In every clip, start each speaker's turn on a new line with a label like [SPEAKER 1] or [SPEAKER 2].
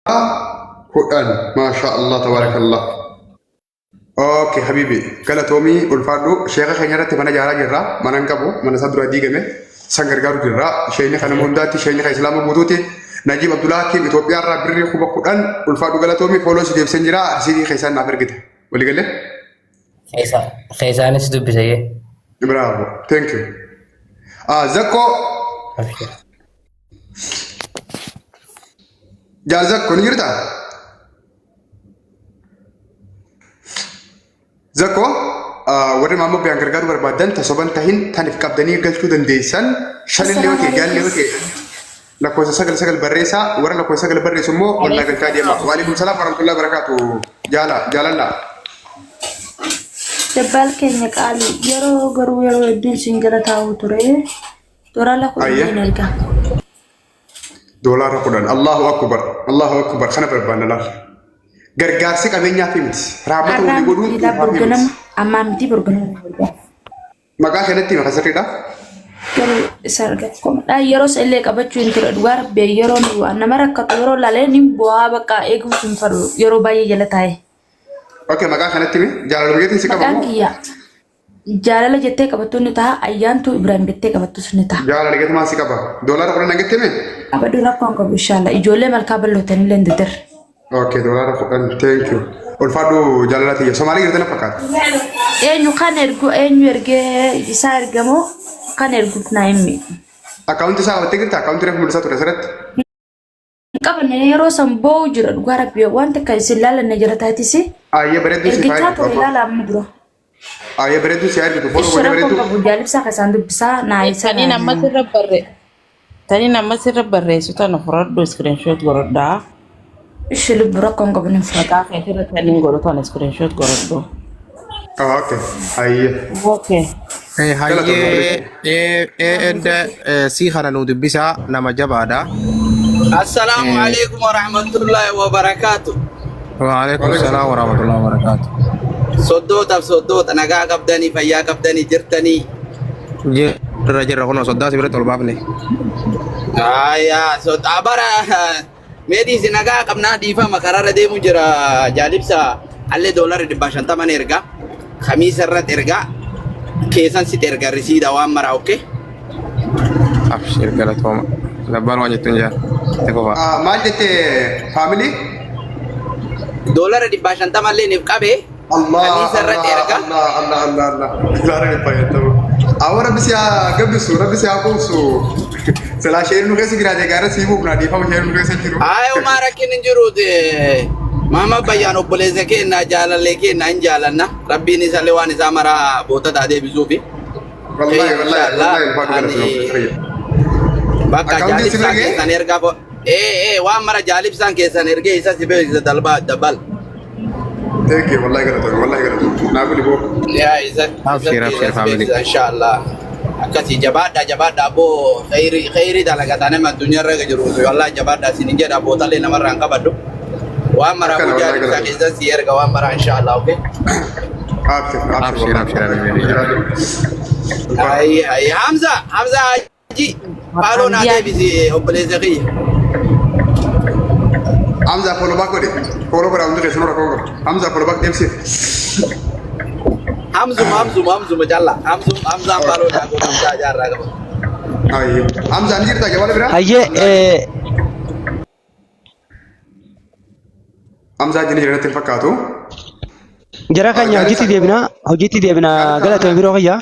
[SPEAKER 1] قرآن ما شاء الله تبارك الله. اوكي حبيبي قال تومي الفادو شيخ خيرت تبنا جارا جرا مننكبو من صدر ديغمه سانغرغارو جرا شيخ خنا مونداتي شيخ اسلام بوتوتي نجيب عبد الله كي اثيوبيا را بري خو بقرآن الفادو قال تومي فولوس ديب سنجرا سيدي خيسان نافرغت ولي قال
[SPEAKER 2] خيسان سدب زي
[SPEAKER 1] برافو ثانك يو زكو جازكو نيرتا زكو وري مامو بيان غرغر بربادن تسوبن تهين تانف قبدني قلتو دنديسن شن اللي وكي قال لي وكي لكو سغل بريسا ورا لكو سغل بريسو مو ولا قلتا دي وعليكم السلام ورحمه الله وبركاته جالا لا
[SPEAKER 3] دبال كينيا قال يرو الدين سنجرتاو تري ترى لكو نلقى
[SPEAKER 1] دولار قدان الله اكبر خنا بربان الله gargaarsi qabeenyaa fi miti raabatu walii godhuun
[SPEAKER 3] burganam amma miti burganam
[SPEAKER 1] maqaa kanatti maqaa sirriidha
[SPEAKER 3] garuu sargatkoodha yeroo illee qabachuu hin ture dhugaa rabbe yeroo nama rakkatu yeroo laalee ni bu'aa bakka eeguuf hin faru yeroo baay'ee jala taa'e.
[SPEAKER 1] Okay maqaa kanatti jaalala biyyaatti si qabamu.
[SPEAKER 3] Maqaan kiyya jaalala jettee qabattu ni ta'a ayyaantu Ibrahim jettee qabattus ni ta'a.
[SPEAKER 1] Jaalala jettee maa si qaba doolaara kudhan nagattee mee?
[SPEAKER 3] Abaddu rakkoon qabu inshallah ijoollee malkaa bal'ootanii leen dedder.
[SPEAKER 1] Okay doolaara kudhan thank you. Ulfaadhu jaalala tiyya Somaalii jirtana fakkaata.
[SPEAKER 3] Eenyu kan ergee isaa ergamoo kan erguuf naa himmi.
[SPEAKER 1] Akkaawunti isaa qabattee jirta akkaawunti reefu mul'isaa ture asirratti.
[SPEAKER 3] Qabanne yeroo san boo'u jira dhugaa rabbi wanta kan isin laalanne jira taatisi.
[SPEAKER 1] Ayyee bareedduu si faayidu.
[SPEAKER 3] Ergichaa ture ilaala amma dura.
[SPEAKER 1] Ayyee bareedduu si faayidu fooloo godhee bareedduu.
[SPEAKER 3] Ishee rakkoo jaalibsaa kasaan dubbisaa naa isa.
[SPEAKER 4] Tani nama sirra barreessu tana fudhadhu screenshot godhadhaa.
[SPEAKER 3] Ishee lubbu rakkoon qabu ni fudhata.
[SPEAKER 4] Maqaa keetirra taniin godhu tana screenshot godhadhu.
[SPEAKER 1] Okay. Ayyee.
[SPEAKER 4] Okay.
[SPEAKER 5] enda si khana nu dubbisa nama jabaadha.
[SPEAKER 6] Assalamu alaikum warahmatullahi wabarakatuh.
[SPEAKER 5] Wa alaikum assalam warahmatullahi wabarakatuh.
[SPEAKER 6] Soddota nagaa qabdanii fayyaa qabdanii jirtanii.
[SPEAKER 5] Jirra kuno soddaa sibira tolbaafne.
[SPEAKER 6] Bara meedii nagaa qabnaa dhiifama karaarra deemu jira jaalibsa allee doolari 550 erga khamiisa irratti erga keessan sit erga risiida waan maraa okke.
[SPEAKER 5] Abshir galatooma. Labbaan waan jettuun jaa.
[SPEAKER 1] Maal jettee faamilii?
[SPEAKER 6] Doolari 550 illee niif qabee. Khamiisa irratti erga.
[SPEAKER 1] Allah. Doolari 550. Awwa rabbi siyaa gabbisu rabbi siyaa kuusu. Sala sheerin nu keessa jiraate gaara siibuu na dhiifama sheerin nu keessa jiru.
[SPEAKER 6] Umaa rakkin hin jiru mama bayyaan obboleessa keenya jaalallee keenya hin jaalanna rabbiin isallee waan isaa maraa boota taatee bisuufi. Bakka jaalibsaan keessan ergaa waan mara jaalibsaan keessan ergee isa si beeksisa dalbaa dabbal.
[SPEAKER 1] Thank you wallahi galatoom naafuli boo.
[SPEAKER 6] Isa
[SPEAKER 5] Abshir family.
[SPEAKER 6] Inshallah. Akkasii jabaadhaa boo khayrii dalagataan nama addunyaarra jiru wallahi jabaadhaa isin jedha bootallee namarraan qabadhu waan maraa guyyaa ibsaa keessan si erga waan maraa inshallah okay.
[SPEAKER 5] Abshir.
[SPEAKER 6] Hamza haji paaloo naa deebisi obboleessa kiyya.
[SPEAKER 1] Hamza follow back godhe hundi keessan rakkoo godhe Hamza follow back deemsi. Hamzuma jalla Hamza paaloo naa godhe jaarraa qaba. Ayyee Hamza ni jirta jawala bira.
[SPEAKER 7] Ayyee
[SPEAKER 1] Hamza jini jiranitti hin fakkaatu.
[SPEAKER 7] jara kanya hojiitti deebina galatoom biroo kiyya.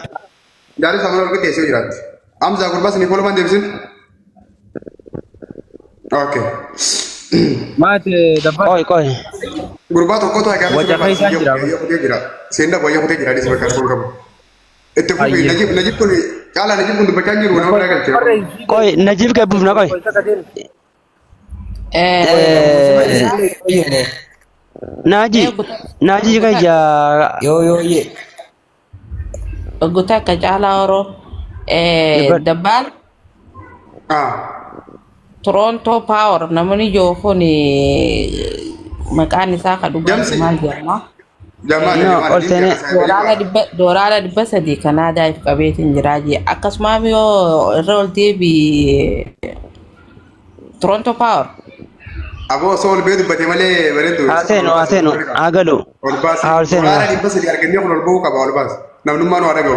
[SPEAKER 1] Jaalis amana olga teessee jiraatti. Hamza gurbaa sinii follow baan deebisin. Okay.
[SPEAKER 5] Maati dabba.
[SPEAKER 7] Qoy.
[SPEAKER 1] Gurbaa tokkotu hagaa
[SPEAKER 5] Wajja keessaa jira.
[SPEAKER 1] Seendaa wayyaa kutee jira dhisa bakka qabu. Itti fufi Najib kun caalaa Najib kun dubbachaa jiru nama biraa galchee.
[SPEAKER 7] Qoy Najib gabbuuf na qoy. Naaji kayya.
[SPEAKER 2] Ye.
[SPEAKER 4] Gutaa akka caalaa horoo dabbaan Toronto Power namni joofon maqaan isaa ka dhugaatu maal jedhama? Doolaara 300 Kanaadaaf qabeetiin jiraaji akkasumas yoo irra ol deebi Toronto Power
[SPEAKER 1] أبو صول بيد بدي مالي بريدو
[SPEAKER 7] أتينو أقلو
[SPEAKER 1] والباس
[SPEAKER 7] أرسنو
[SPEAKER 1] ولا بس اللي أركني يخلو البوك أبو والباس نم ما نوارا جو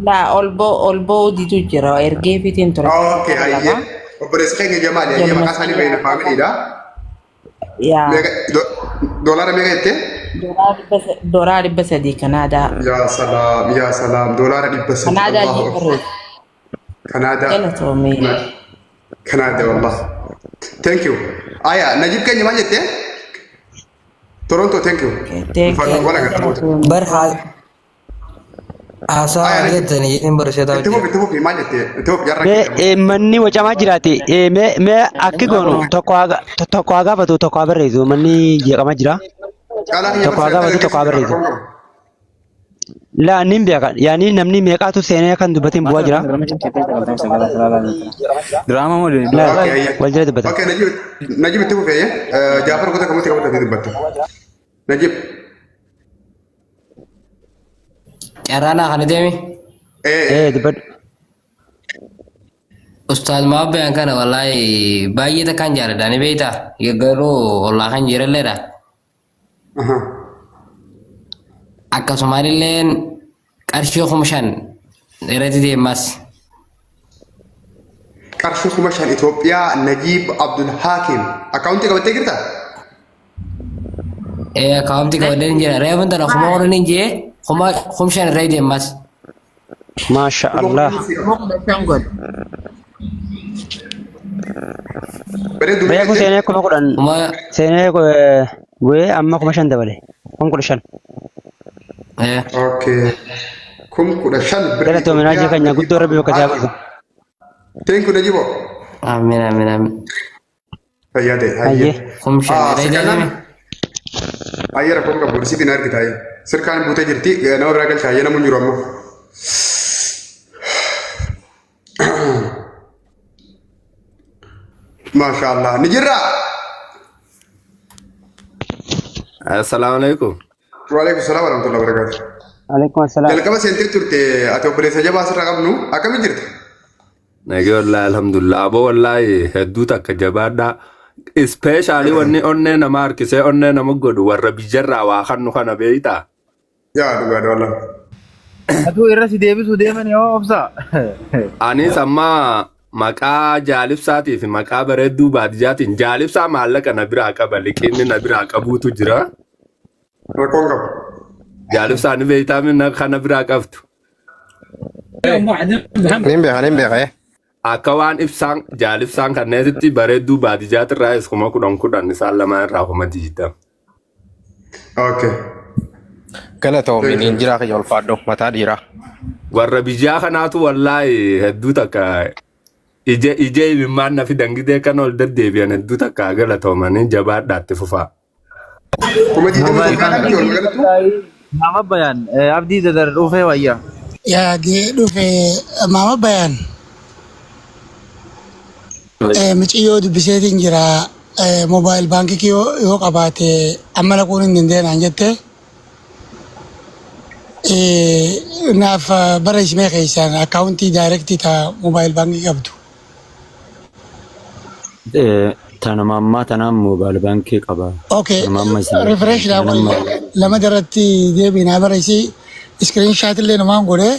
[SPEAKER 4] لا أولبو دي تجرا إرجع في تين ترى
[SPEAKER 1] أوكي أيه وبرز خير جمال يا جماعة كاساني بين فاميلي ده
[SPEAKER 4] يا
[SPEAKER 1] دولار ميجا إنت
[SPEAKER 4] دولار بس دي كندا
[SPEAKER 1] يا سلام دولار بس
[SPEAKER 4] كندا دي
[SPEAKER 1] كندا
[SPEAKER 4] يلا تومي
[SPEAKER 1] كندا والله ثانك يو نجيب كني ما جت تورونتو ثانك يو
[SPEAKER 2] برحال asa jetani in barshada
[SPEAKER 1] تبوك ما جت تبوك جرك
[SPEAKER 7] مني وجماعة جراتي ما أكيدونو تقواغا بتو تقوى بريزو مني جيكا ما جرا تقواغا بريزو لا نيمبيا يعني نمني ميكاتو سينيا كان دبتين بواجرا
[SPEAKER 5] دراما مودي
[SPEAKER 7] لا وجرا دبتين
[SPEAKER 1] اوكي نجيب تبوك يا جعفر كنت كم تدبت نجيب
[SPEAKER 2] yarana kan demi
[SPEAKER 7] دبت
[SPEAKER 2] ustaz ma bayan kana wallahi bayi ta kan jara dani beita ya garo wallahi kan jira leda akka somalilen qarshiyo khumshan eredide mas
[SPEAKER 1] قرشو خمشان إثيوبيا نجيب عبد الحاكم أكاونتي كم تقدر
[SPEAKER 2] kaamti ka wadan jira reeban dana kuma wonin je kuma khumshan rede mas
[SPEAKER 7] ما شاء الله بياكو سينيا كما قران
[SPEAKER 2] kuma
[SPEAKER 7] سينيا gue amma kuma shan dabale kun kula shan
[SPEAKER 1] اوكي كم كده شن
[SPEAKER 7] dala to menaje kanya guddo rabbi ka jago
[SPEAKER 1] تنكو نجيبه
[SPEAKER 2] amin amin amin
[SPEAKER 1] هيا ده
[SPEAKER 7] aye
[SPEAKER 1] هيا
[SPEAKER 2] khumshan rede demi
[SPEAKER 1] هيا ركوم كبرسي دينار كده هيا سركان بوتا جرتي نو راجل شاي أنا من يومه ما شاء الله نجرا
[SPEAKER 5] السلام عليكم
[SPEAKER 1] وعليكم السلام ورحمة الله وبركاته
[SPEAKER 7] عليكم السلام
[SPEAKER 1] جل كم سنتي ترتي أتو بريسة جبا سر رقم نو أكمل جرت
[SPEAKER 5] نجي والله الحمد لله أبو والله هدوتا كجبادا especially onne na markise onne na mugodu warra bijarra wa khannu khana beita
[SPEAKER 1] يا دوغاد والله
[SPEAKER 8] Atu irratti deebisuu deeman yoo obsa.
[SPEAKER 5] ani samma maqaa jaalibsaatii fi maqaa bareedduu baadiyaatiin jaalibsaa maallaqa na biraa qaba liqinni na biraa qabuutu jira
[SPEAKER 1] ركوم كم
[SPEAKER 5] jaalibsaa ni beeytaa minna kana biraa qabtu
[SPEAKER 9] Nin beeka
[SPEAKER 5] akka waan ibsaan jaalibsaan kanneetitti bareedduu baadiyaatirraa is kuma kudhan isaan lamaan irraa kuma diidam
[SPEAKER 1] اوكي
[SPEAKER 9] galatoomi nin jira ka ulfaadho mataa dhiiraa.
[SPEAKER 5] warra biyyaa kanaatu wallaahi hedduu takka ije imimmaan nafi dangidee kan ol deddeebi'an hedduu takka galatoomanii jabaadhaatti fufaa.
[SPEAKER 1] كم جيت من كان كم يوم قالت
[SPEAKER 8] Nama bayan abdii dadar dhufee wayya.
[SPEAKER 10] yaa dee dhufe maama bayan mucayyoo dubbiseetiin jira moobaayil baankii yoo qabaate amma laquun hin dandeenyaan jette naaf barreessimee keessaan akkaawuntii daayirektii taa moobaayil baankii qabdu.
[SPEAKER 11] Tana mammaa tanaan moobaayil baankii qaba.
[SPEAKER 10] Okay, refresh daa qoy lama daratti deebiinaa barreessi iskiriin shaatillee namaan godhee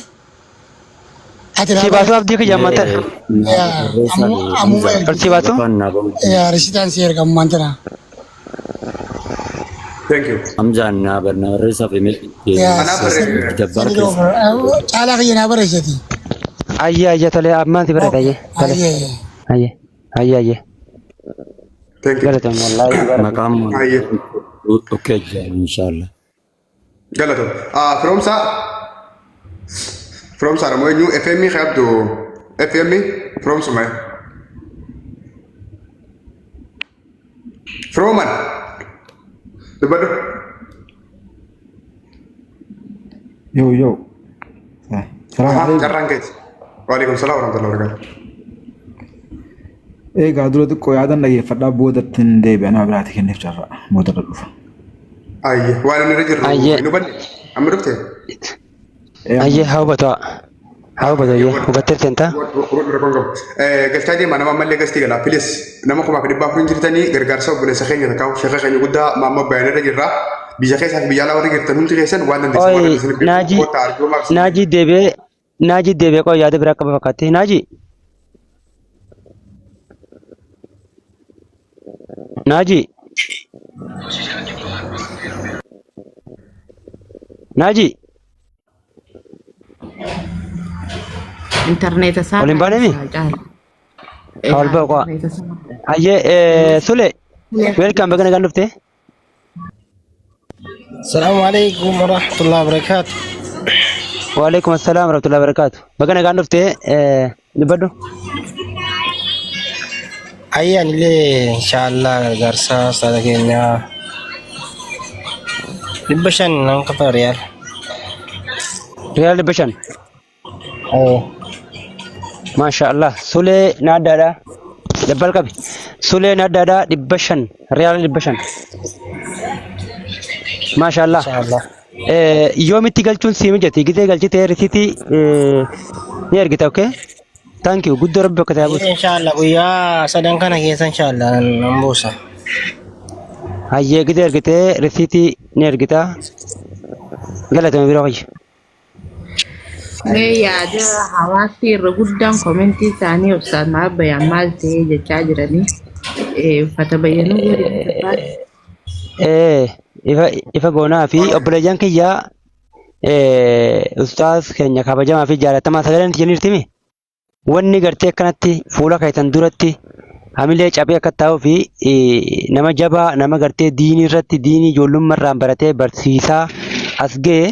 [SPEAKER 7] si baatu abdii kiyya mata si baatu
[SPEAKER 10] resitaan si ergamumaan tana.
[SPEAKER 1] Thank you.
[SPEAKER 11] Hamzaan naa barna reessa fi jabbar keessa.
[SPEAKER 10] Caalaa kiyya naa barreessati.
[SPEAKER 7] ayye tole ammaan si barreeta ayye
[SPEAKER 1] Thank you.
[SPEAKER 7] galatoom wallahi
[SPEAKER 11] Maqaan
[SPEAKER 1] Ayye.
[SPEAKER 11] okay inshallah.
[SPEAKER 1] Galato. From Saramo new FMI have to FMI from Sumai. From man. The better.
[SPEAKER 8] Yo. Salam alaikum.
[SPEAKER 1] Karangkit. Waalaikumsalam warahmatullahi wabarakatuh.
[SPEAKER 8] Egaa dura xiqqoo yaadan dhageeffadhaa boodatti hin deebi'anaa biraatti kenneef jarra motora dhufa.
[SPEAKER 1] Ayye. Waan inni irra jirru.
[SPEAKER 7] Ayye.
[SPEAKER 1] Inni banne. Amma dhufte.
[SPEAKER 7] ayye hawbata Haa badayya hubattee seentaa.
[SPEAKER 1] Galchaa deemaa nama ammallee gastii gala. Pilis nama kumaa fi dhibbaa kun jirtanii gargaarsa obboleessa keenya takkaa sheekha keenya guddaa maamma bayanirra jirra. Biyya keessaa fi biyya alaa warri jirtan hundi keessan waan dandeessu.
[SPEAKER 7] Naajii deebee qoo yaada biraa qaba fakkaatti. Naajii.
[SPEAKER 4] Internet isaa.
[SPEAKER 7] Waliin baanemi? Wal baqaa. Ayyee Sule. Welcome bagana kan dhufte.
[SPEAKER 12] Assalamu alaikum warahmatullahi wabarakatuh.
[SPEAKER 7] Waalaikum assalam warahmatullahi wabarakatuh. Bagana kan dhufte dubbadhu.
[SPEAKER 12] Ayyan illee inshallah gargaarsa sada keenya 500 nan kafa riyal.
[SPEAKER 7] Riyal 500.
[SPEAKER 12] Oh.
[SPEAKER 7] Masha Allah. Sule naaddaadha. Dabbal qabi. Sule naaddaadha 500 riyal 500. Masha Allah. Yoomitti galchuun sii mijate gisee galchitee risiitii ni ergita okay? Thank you. Guddoo rabbi akka taa'u.
[SPEAKER 12] Inshallah guyyaa sadan kana keessa inshallah nan buusa.
[SPEAKER 7] Hayyee gisee ergitee risiitii ni ergita. Galatoomi biroo qayyi.
[SPEAKER 4] Mee yaada hawaasni irra guddaan koomentii isaanii obsaan maal bayaan maal ta'ee jechaa jiranii uffata bayyanuu
[SPEAKER 7] ifa goonaa fi obboleeyyan kiyyaa ustaas keenya kabajamaa fi jaalatamaa sagaleen jeniirtimi wanni gartee akkanatti fuula kaytan duratti hamilee cabee akka taa'uu fi nama jabaa nama gartee diinii irratti diinii ijoollummaarraan baratee barsiisaa as ga'e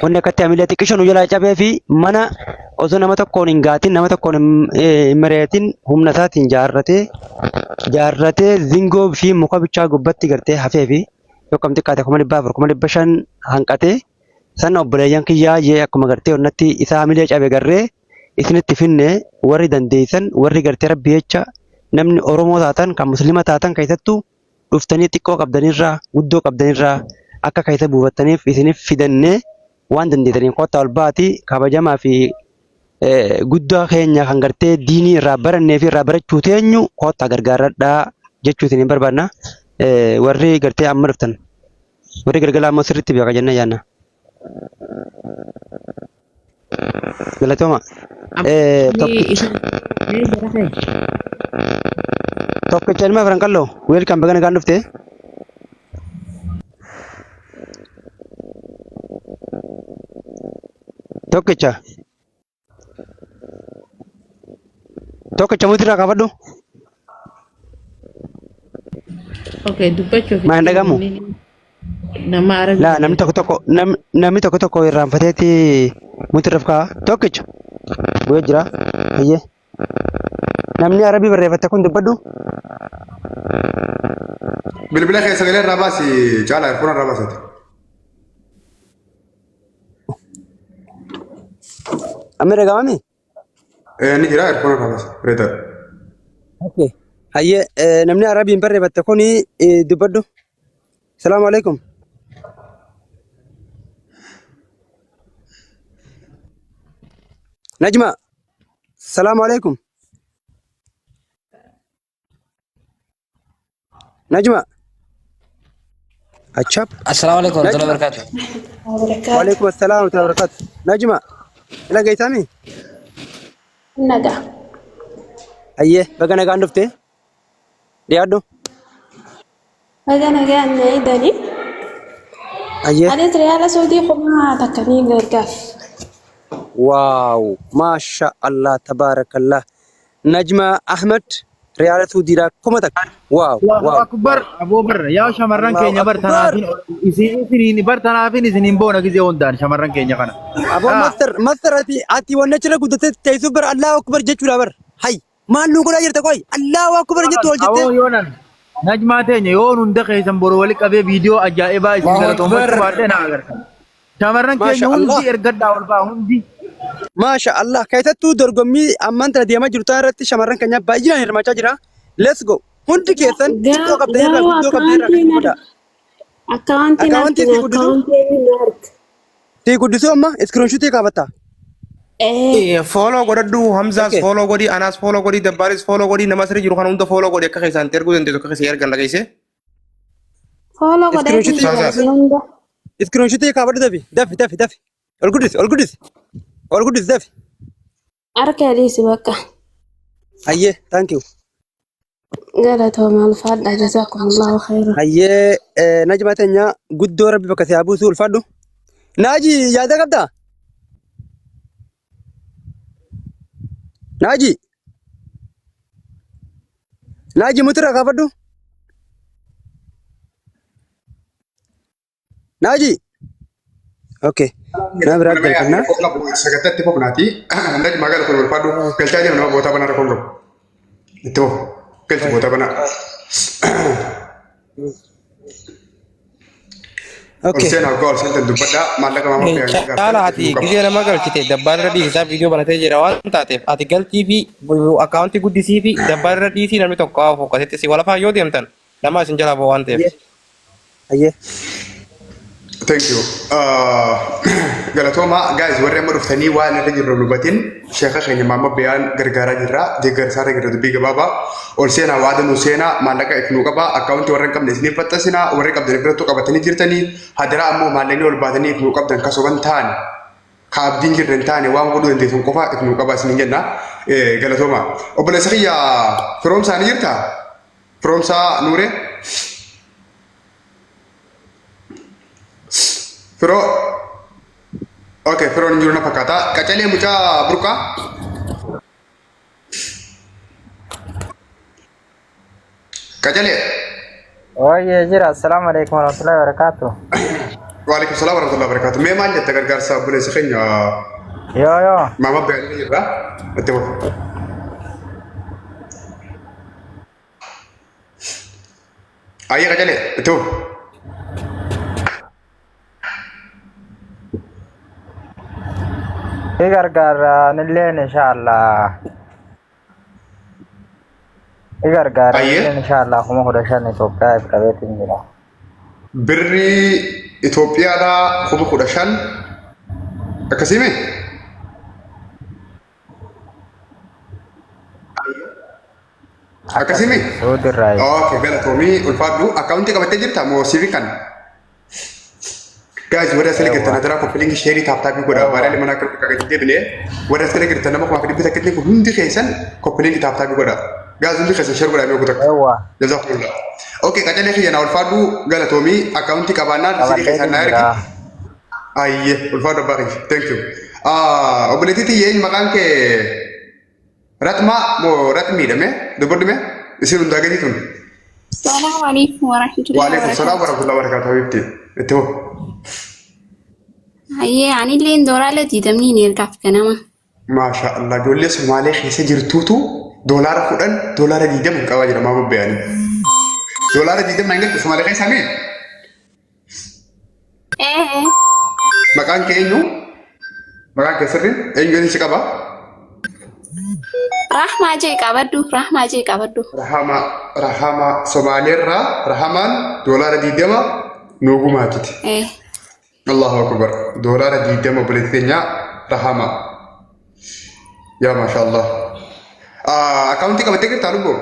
[SPEAKER 7] wanni akkatti hamilee xiqqisho nu jalaa cabee fi mana osoo nama tokkoon hin gaatin nama tokkoon hin mari'atin humna isaatiin jaarratee zingoo fi muka bichaa gubbatti gartee hafee fi yookaan xiqqaate 400 hanqatee sana obboleeyyan kiyyaa jee akkuma gartee onnatti isaa hamilee cabe garree isinitti finne warri dandeessan warri gartee rabbi jecha namni Oromoo taatan kan Muslima taatan keessattuu dhuftanii xiqqoo qabdanirraa guddoo qabdanirraa akka keessa buufattaniif isiniif fidannee waan dandeessaniin kottaa ol baati kabajamaa fi guddaa keenya kan gartee diinii irraa barannee fi irraa barachuu teenyu kottaa gargaaradhaa jechuu isiniin barbaadna. Warri gartee amma dhuftan warri galgala ammoo sirriitti beeka jenna yaanna. Galatooma. Tokkicha ilma Firankalloo weelkaan bagana kan dhufte. Tokkicha mutirraa kaafadhu.
[SPEAKER 4] Okay, dubbachuuf.
[SPEAKER 7] Maan dhagamu?
[SPEAKER 4] Nama arabi.
[SPEAKER 7] Laa namni tokko irraanfateeti mutirraaf kaa tokkicha bu'ee jira. Hayyee namni arabii barreeffate kun dubbadhu.
[SPEAKER 1] Bilbila keessa galee irraa baasi caalaa erfuun irraa baasati.
[SPEAKER 7] Amma dhaga'amami?
[SPEAKER 1] Ni jira erfuun irraa baasa. Reeta.
[SPEAKER 7] Okay. Hayyee namni arabiin barreeffate kuni dubbadhu. Salaamu alaikum. Najma. Salaamu alaikum. Najma. Achab.
[SPEAKER 2] Assalamu alaikum warahmatullahi wabarakatuh.
[SPEAKER 7] Waalaikum assalam warahmatullahi wabarakatuh. Najma. Ila gaitami?
[SPEAKER 3] Naga.
[SPEAKER 7] Hayyee baga nagaan dhufte. Dhiyaadhu.
[SPEAKER 3] Baga nagaan naidani.
[SPEAKER 7] Hayyee.
[SPEAKER 3] Anis riyaala Saudii kumaa takkanii gargaaf.
[SPEAKER 7] Waaw. Maasha Allah tabaarakallah. Najma Ahmed riyaala Saudiidhaa kuma takka. Waaw.
[SPEAKER 8] Allahu akbar. Aboo barra yaa shamarran keenya bartanaafin isiniin bartanaafin isiniin boona gizee hundaan shamarran keenya kana.
[SPEAKER 7] Aboo master ati wanna chira guddatee teessoo bara Allahu akbar jechuudha bara. Hay. Maal nu godhaa jirta qoy Allahu akbar jettu ol jettee.
[SPEAKER 8] Aboo yoonan najmaa teenya yoon hunda keessan boroo wali qabee viidiyoo ajaa'ibaa isin galatoomachuu baadhee na agartan. Shamarran keenya hundi ergadhaa ol baa hundi.
[SPEAKER 7] Masha Allah keessattuu dorgommii ammaan tana deemaa jirtu irratti shamarran keenya baay'inaan hirmaachaa jira. Let's go. Hundi keessan xiqqoo qabdanirraa guddoo qabdanirraa kan godha. Akkaawwantii si guddisuu amma iskiriinshuutii qaabatta.
[SPEAKER 9] Follow godhadhu Hamzaas follow godhi Anaas follow godhi Dabbaaris follow godhi nama sirrii jiru kana hunda follow godhi akka keessaan erguu dandeessu akka keessan ergan dhageesse.
[SPEAKER 13] Follow godhee
[SPEAKER 7] Screenshot kaabadhu dafi. Ol guddis dafi.
[SPEAKER 13] arkeedhiisi bakka.
[SPEAKER 7] Hayyee thank you.
[SPEAKER 13] Galatooma ulfaadha jazaakumullahu khairan.
[SPEAKER 7] Hayyee Najmaa teenya guddoo rabbi bakka si buusu ulfaadhu. Naaji yaada qabdaa? Naaji mutura kaabadhu. Naaji. Okay. Nama biraa galfannaa.
[SPEAKER 1] Sagatatti fofnaati. Naj magaalaa kun ulfaadhu galchaa jiru nama bootaa banaa rakkoon qabu. Itti foofu galchi bootaa banaa.
[SPEAKER 7] Okay.
[SPEAKER 1] Olseen haggaa olseen tan dubbadhaa maallaqa maama fe'aa.
[SPEAKER 9] Caala ati gizee nama galchite Dabbaarra dhiisaa viidiyoo banatee jira waan taateef ati galchii fi akkaawuntii guddisii fi Dabbaarra dhiisii namni tokko haa fokkasitti si walafaa yoo deemtan nama isin jalaa boo waan ta'eef.
[SPEAKER 7] Hayyee.
[SPEAKER 1] Thank you. Galatooma guys warri amma dhuftanii waan irra jirru hubatin sheekha keenya maama biyaan gargaaraa jirra deeggarsaa irra jirra dubbii gabaabaa ol seenaa waada nu seenaa maallaqa ifnuu qabaa akkaawuntii warra hin qabne isiniif faxxasinaa warri qabdan birattuu qabatanii jirtanii hadaraa ammoo maallaqni ol baatanii ifnuu qabdan kasoban taane kaabdiin jirran taane waan godhuu dandeessuun qofa ifnuu qabaa isiniin jenna galatooma obboleessa kiyya firoomsaa ni jirtaa firoomsaa nuure Firo, okay, Firo ni jurna pakata. Kacale mucha burka. Kacale.
[SPEAKER 14] Oh iya jira. Assalamualaikum warahmatullahi wabarakatuh.
[SPEAKER 1] Waalaikumsalam warahmatullahi wabarakatuh. Memang jatuh gargar boleh sekinya.
[SPEAKER 14] Yo.
[SPEAKER 1] Mama beli ni lah. Betul. Ayah kacale, betul.
[SPEAKER 14] Gargaara nilleen inshallah. Gargaara nilleen inshallah kuma kudha shan Itoophiyaa qabeetiin jira.
[SPEAKER 1] Birri Itoophiyaadhaa kuma kudha shan akkasime? Akkasime?
[SPEAKER 14] Suudirraa.
[SPEAKER 1] Okay, galatoomii ulfaadhu akkaawuntii qabattee jirta moo siifii kan? Guys, what is the secret? Another compelling share tap tap good. Barely mana kagitibne. What is the secret? Nama ko makadi bisa kitne ko hindi kaysan compelling tap tap good. Guys, hindi kaysan share good ay ko tak. Jazakumullah. Okay, katanya kiya na ulfadu galatomi accounti kabana sidi kaysan na erki. Ayye, ulfadu bari. Thank you. Oboleti ti yen makan ke Ratma mo ratmi deme. Dobor deme. Isin unda gadi tun.
[SPEAKER 13] Assalamualaikum warahmatullahi wabarakatuh.
[SPEAKER 1] Waalaikumsalam warahmatullahi wabarakatuh. Habibti. Itu.
[SPEAKER 13] Hayyee ani illee doolaara diidamni ni ergaaf ganama.
[SPEAKER 1] Masha Allah ijoollee Somaalee keessa jirtuutu doolaara 10 doolaara 20 qabaa jira maama bayani. Doolaara 20 naan Somaalee keessa mee? Maqaan kee eenyu? Maqaan kee sirrii? Eenyu si qaba?
[SPEAKER 13] Rahmaa jee qabaddu.
[SPEAKER 1] Rahama Somaaleerraa Rahamaan doolaara 20 nuugumaatiti. Allahu Akbar. Dolara di demo beletnya Rahama. Ya Masya Allah. Akaunti kamu tekir tahu bu?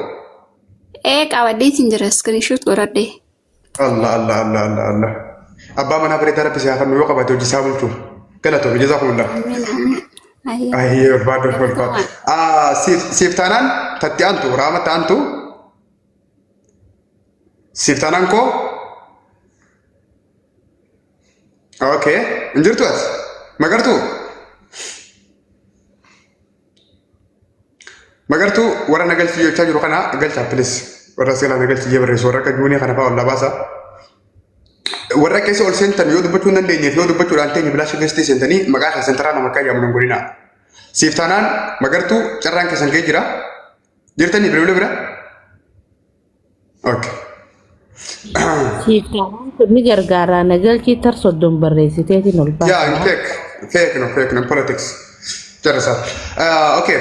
[SPEAKER 13] Kawadde sinjara screenshot gorade.
[SPEAKER 1] Allah. Abba mana berita bisa akan nuyo kabar tuh jisabul tuh. Kena tuh jazakumullah. Ayo, waduh. Siftanan tati antu, Rahmat antu. Siftanan ko Okay, anjir tuh as, magar tuh warna nagal sih cah juru kana nagal cah please, warna segala nagal sih berres warna kajunya kana pa Allah bahasa, warna kayak soal center yo dapat cunan denya yo dapat cunan tenya belas gesti center ni magar center nama kaya menunggulina, siftanan magar tuh cara yang kesan kira, jadi tani berapa? Okay.
[SPEAKER 4] Siftanan ni gargaara nagalchi tarsodon barreessiteeti nolba.
[SPEAKER 1] Yeah, fake no politics. Terasa. Okay.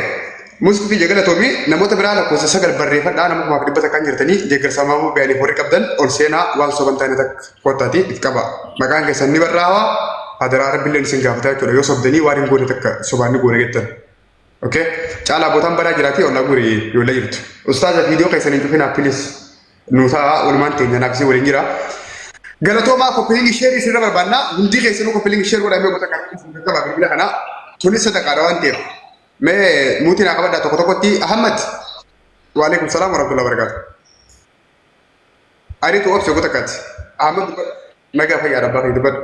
[SPEAKER 1] Musti jaga tomi namoota biraa lakkoofsa sagal barreeffadhaa nama kumaaf dhibbata kan jirtanii deeggarsa maamuu bayanii horii qabdan ol seenaa waan sobantaanii takka kottaati if qaba. Maqaan keessan ni barraawaa adaraa rabbiillee isin gaafataa jechuudha yoo sobdanii waan hin goone takka sobaanni goone jettan. Okay? Caalaa bootaan badaa jiraatee ollaa guuree yoo la jirtu. Ustaaza viidiyoo keessanii cufinaa pilis nuusaa walumaan teenya naafisee waliin jira. Galatoomaa koppilingi sheerii sirra barbaannaa hundi keessanuu koppilingi sheerii godhamee goota kan gabaa bilbila kanaa tunis sadaqaadha waan ta'eef. Mee muutii naa qabaddaa tokko tokkotti Ahmad. Waalaikum salaam warahmatullahi wabarakatuh. Ariitu obse goota kaati. Ahmad dubbadha. Nagaa fayyaa dhabbaa fi dubbadha.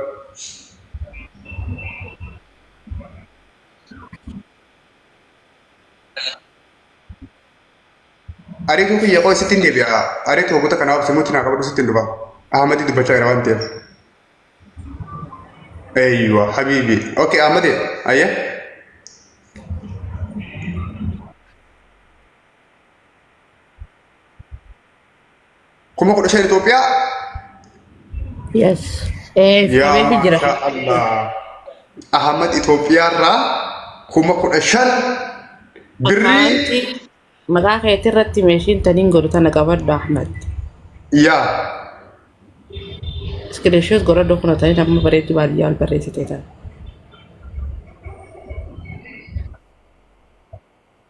[SPEAKER 1] Ariitu kiyya qoo sittiin deebi'a. Ariitu goota kanaa obse muutii naa qabadhu sittiin dhufa. Ahmad dubbachaa jira waan ta'eef. Eeywa habiibi. Okay Ahmad ayya. Kuma kudha shan Itoophiyaa?
[SPEAKER 4] Yes.
[SPEAKER 1] Yaa Masha Allah. Ahmad Itoophiyaarraa kuma kudha shan birrii.
[SPEAKER 4] Maqaa keetii irratti meeshiin taniin godhu tana qabadhu Ahmad.
[SPEAKER 1] Yaa.
[SPEAKER 4] Screenshot godhadhu kun tanii amma bareedu baadiyyaa ol barreessitee tan.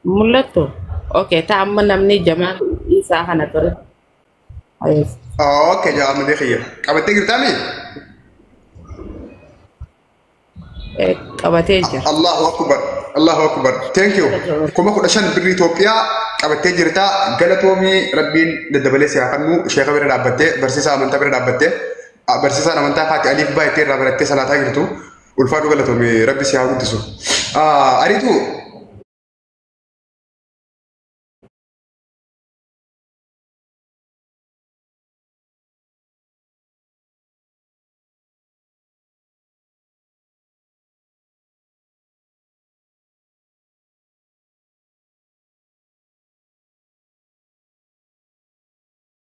[SPEAKER 4] Mul'attu? Okay, ta'a amma namni jamaa isaa kana ture.
[SPEAKER 1] Okay, jamaa deekhiyya. Qabattee jirtaami?
[SPEAKER 4] Qabatee jira.
[SPEAKER 1] Allahu akbar. Allahu akbar. Thank you. Kuma kudha shan birrii Itoophiyaa qabattee jirta. Galatoomii Rabbiin daddabalee si haa kennu. Sheekha bira dhaabbattee barsiisaa amantaa bira dhaabbattee barsiisaan amantaa Faati Aliif baay'attee irraa barattee salaataa jirtu. Ulfaadhu galatoomii Rabbi si haa guddisu. Ariitu